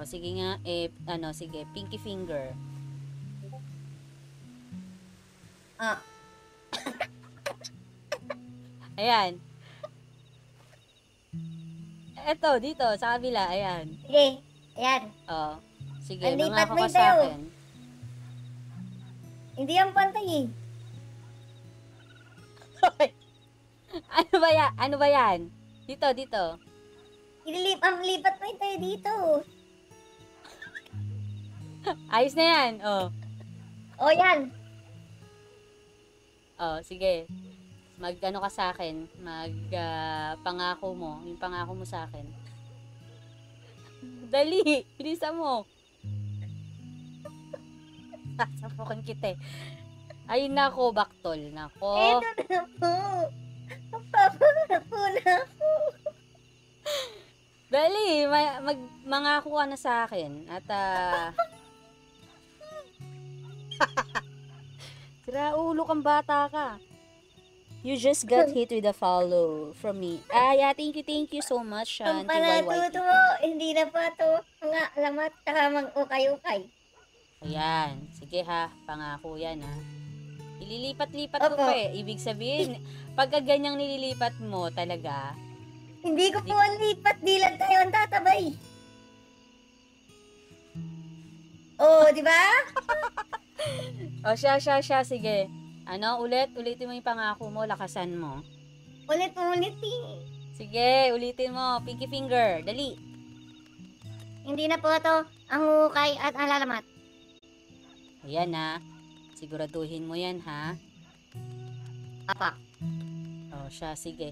O, sige nga, sige, pinky finger. Ah, Ayan. Eto, dito, sa kabila, ayan. sige. Ayan. O, sige, Ang lipat mangako mo ka yung sa tayo. akin. Hindi yan pantay eh. Ano ba yan? Ano ba yan? Dito, dito. Ang lipat mo yung tayo dito. Ayos na yan. O, O, yan. sige. Mag-ano ka sa akin. Pangako mo. Yung pangako mo sa akin. Dali! Bilisan mo. Sasapukin kita eh. Ay, nako, baktol. Nako. Eto na po. Magpapangako na ako. Dali, mangako ka na sa akin. At, sira ulo kang bata ka. You just got hit with a follow from me. Yeah, thank you so much, Ang TYYT. panatuto mo, hindi na pa to mga alamat saka mag-ukay-ukay. Ayan. Sige ha, pangako yan ha. Ililipat-lipat ko Opo. pa eh. Ibig sabihin, pagka ganyang nililipat mo talaga, Hindi ko po ang lipat, di lang tayo ang tatabay. Oh, di ba? siya, sige. Ulitin mo yung pangako mo, lakasan mo. Ulit-ulit eh. Sige, ulitin mo. Pinky finger, dali. Hindi na po to ang hukay at ang lalamat. Ayan ha. Siguraduhin mo yan ha. Apa. Siya, sige.